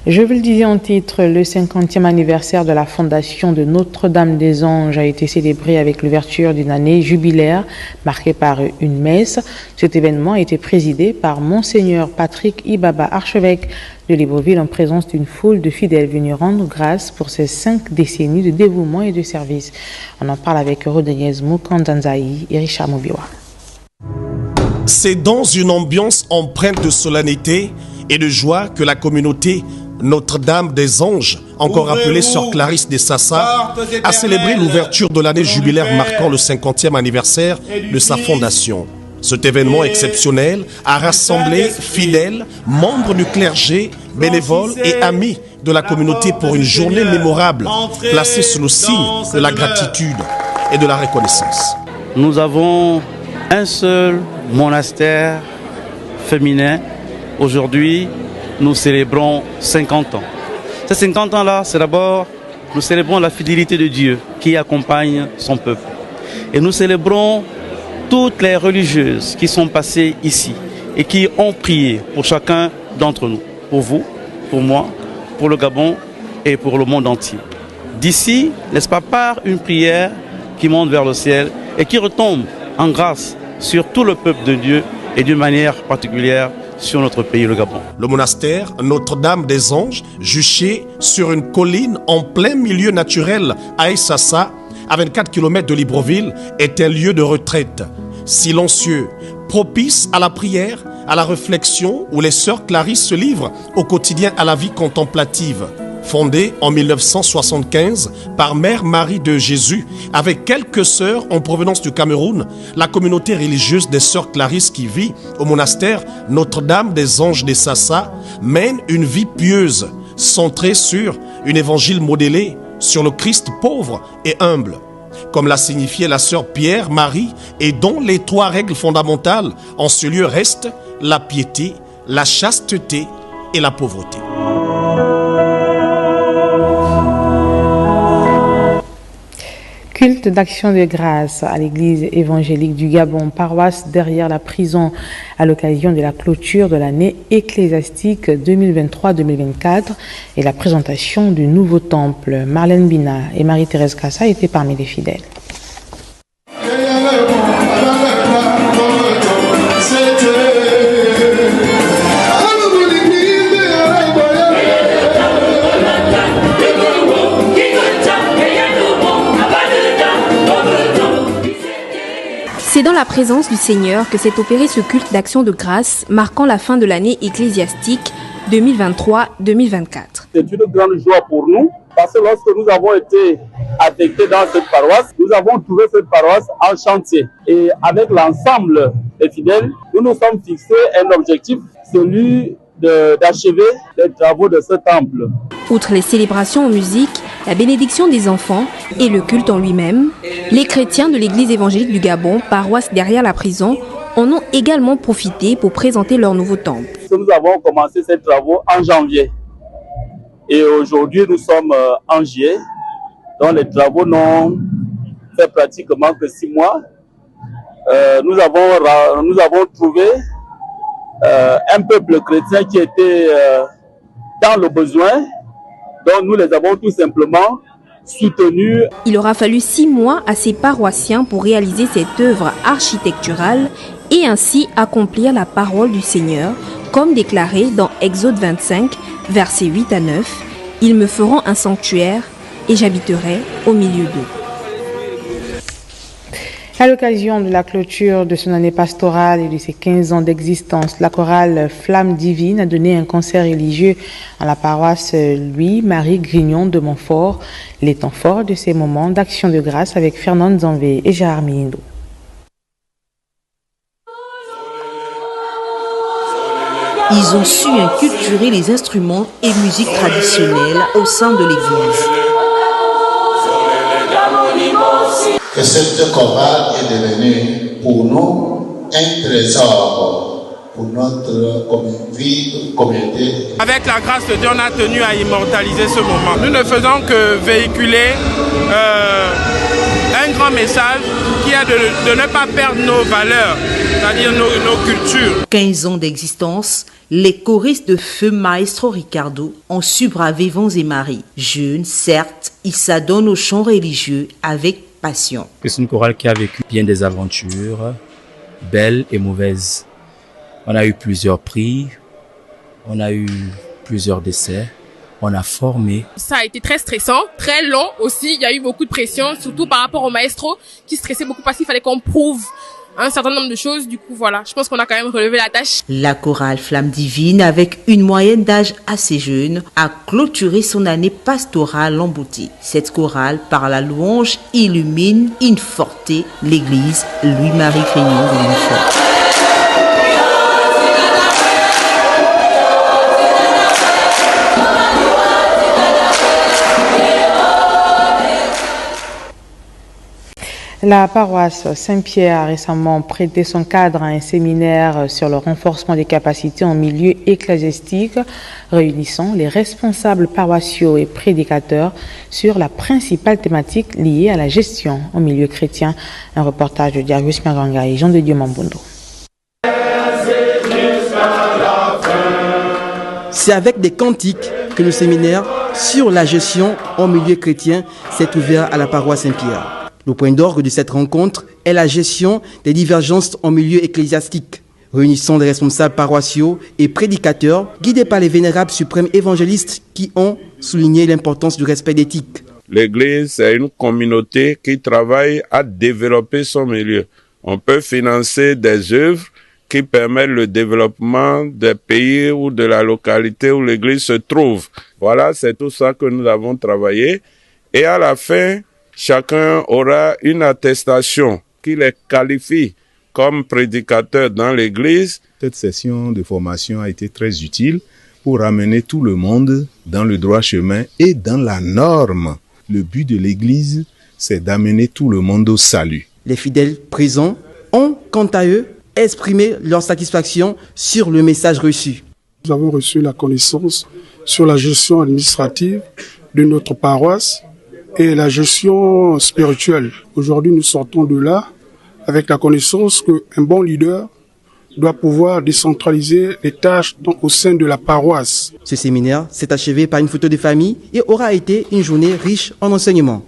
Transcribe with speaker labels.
Speaker 1: Je vous le disais en titre, le 50e anniversaire de la fondation de Notre-Dame-des-Anges a été célébré avec l'ouverture d'une année jubilaire marquée par une messe. Cet événement a été présidé par Monseigneur Patrick Ibaba, archevêque de Libreville, en présence d'une foule de fidèles venus rendre grâce pour ces 5 décennies de dévouement et de service. On en parle avec Rodriguez Mukandanzaï et Richard Mobiwa.
Speaker 2: C'est dans une ambiance empreinte de solennité et de joie que la communauté Notre-Dame-des-Anges, encore appelée Sœur Clarisse des Sassa, a célébré l'ouverture de l'année jubilaire marquant le 50e anniversaire de sa fondation. Cet événement exceptionnel a rassemblé fidèles, membres du clergé, bénévoles et amis de la communauté pour une journée mémorable, placée sous le signe de la gratitude et de la reconnaissance.
Speaker 3: Nous avons un seul monastère féminin. Aujourd'hui, nous célébrons 50 ans. Ces 50 ans-là, c'est d'abord, nous célébrons la fidélité de Dieu qui accompagne son peuple. Et nous célébrons toutes les religieuses qui sont passées ici et qui ont prié pour chacun d'entre nous, pour vous, pour moi, pour le Gabon et pour le monde entier. D'ici, n'est-ce pas, par une prière qui monte vers le ciel et qui retombe en grâce sur tout le peuple de Dieu et d'une manière particulière sur notre pays, le Gabon.
Speaker 2: Le monastère Notre-Dame-des-Anges, juché sur une colline en plein milieu naturel à Essassa, à 24 km de Libreville, est un lieu de retraite, silencieux, propice à la prière, à la réflexion, où les sœurs Clarisse se livrent au quotidien à la vie contemplative. Fondée en 1975 par Mère Marie de Jésus, avec quelques sœurs en provenance du Cameroun, la communauté religieuse des sœurs Clarisse qui vit au monastère Notre-Dame-des-Anges des Sassa mène une vie pieuse, centrée sur un évangile modélé sur le Christ pauvre et humble, comme l'a signifié la sœur Pierre-Marie, et dont les 3 règles fondamentales en ce lieu restent la piété, la chasteté et la pauvreté.
Speaker 1: Culte d'action de grâce à l'église évangélique du Gabon, paroisse derrière la prison, à l'occasion de la clôture de l'année ecclésiastique 2023-2024 et la présentation du nouveau temple. Marlène Bina et Marie-Thérèse Kassa étaient parmi les fidèles.
Speaker 4: C'est dans la présence du Seigneur que s'est opéré ce culte d'action de grâce marquant la fin de l'année ecclésiastique 2023-2024.
Speaker 5: C'est une grande joie pour nous parce que lorsque nous avons été affectés dans cette paroisse, nous avons trouvé cette paroisse en chantier. Et avec l'ensemble des fidèles, nous nous sommes fixés un objectif, celui d'achever les travaux de ce temple.
Speaker 4: Outre les célébrations en musique, la bénédiction des enfants et le culte en lui-même, les chrétiens de l'église évangélique du Gabon, paroisse derrière la prison, en ont également profité pour présenter leur nouveau temple.
Speaker 5: Nous avons commencé ces travaux en janvier et aujourd'hui nous sommes en juillet, donc les travaux n'ont fait pratiquement que 6 mois. Nous avons trouvé un peuple chrétien qui était dans le besoin, donc nous les avons tout simplement soutenus.
Speaker 4: Il aura fallu 6 mois à ces paroissiens pour réaliser cette œuvre architecturale et ainsi accomplir la parole du Seigneur, comme déclaré dans Exode 25, versets 8 à 9. « Ils me feront un sanctuaire et j'habiterai au milieu d'eux. »
Speaker 1: À l'occasion de la clôture de son année pastorale et de ses 15 ans d'existence, la chorale Flamme Divine a donné un concert religieux à la paroisse Louis-Marie Grignon de Montfort. Les temps forts de ces moments d'action de grâce avec Fernand Zanvé et Gérard Mihindo.
Speaker 6: Ils ont su inculturer les instruments et musiques traditionnelles au sein de l'église.
Speaker 7: Que cette chorale est devenue pour nous un trésor pour notre communauté.
Speaker 8: Avec la grâce de Dieu, on a tenu à immortaliser ce moment. Nous ne faisons que véhiculer un grand message qui est de ne pas perdre nos valeurs, c'est-à-dire nos cultures.
Speaker 6: 15 ans d'existence, les choristes de Feu Maestro Ricardo ont su braver vents et marées. Jeunes, certes, ils s'adonnent au chant religieux avec passion.
Speaker 9: C'est une chorale qui a vécu bien des aventures, belles et mauvaises. On a eu plusieurs prix, on a eu plusieurs décès, on a formé.
Speaker 10: Ça a été très stressant, très long aussi. Il y a eu beaucoup de pression, surtout par rapport au maestro qui stressait beaucoup parce qu'il fallait qu'on prouve un certain nombre de choses. Du coup, voilà, je pense qu'on a quand même relevé la tâche.
Speaker 6: La chorale Flamme Divine, avec une moyenne d'âge assez jeune, a clôturé son année pastorale en beauté. Cette chorale, par la louange, illumine in forte l'église Louis-Marie Grignon de Montfort.
Speaker 1: La paroisse Saint-Pierre a récemment prêté son cadre à un séminaire sur le renforcement des capacités en milieu ecclésiastique, réunissant les responsables paroissiaux et prédicateurs sur la principale thématique liée à la gestion en milieu chrétien. Un reportage de Darius Maganga et Jean de Dieu Mambondo.
Speaker 11: C'est avec des cantiques que le séminaire sur la gestion en milieu chrétien s'est ouvert à la paroisse Saint-Pierre. Le point d'orgue de cette rencontre est la gestion des divergences en milieu ecclésiastique, réunissant des responsables paroissiaux et prédicateurs guidés par les vénérables suprêmes évangélistes qui ont souligné l'importance du respect d'éthique.
Speaker 12: L'Église est une communauté qui travaille à développer son milieu. On peut financer des œuvres qui permettent le développement des pays ou de la localité où l'Église se trouve. Voilà, c'est tout ça que nous avons travaillé. Et à la fin, chacun aura une attestation qui les qualifie comme prédicateurs dans l'Église.
Speaker 13: Cette session de formation a été très utile pour amener tout le monde dans le droit chemin et dans la norme. Le but de l'Église, c'est d'amener tout le monde au salut.
Speaker 11: Les fidèles présents ont, quant à eux, exprimé leur satisfaction sur le message reçu.
Speaker 14: Nous avons reçu la connaissance sur la gestion administrative de notre paroisse et la gestion spirituelle. Aujourd'hui, nous sortons de là avec la connaissance qu'un bon leader doit pouvoir décentraliser les tâches au sein de la paroisse.
Speaker 11: Ce séminaire s'est achevé par une photo de famille et aura été une journée riche en enseignements.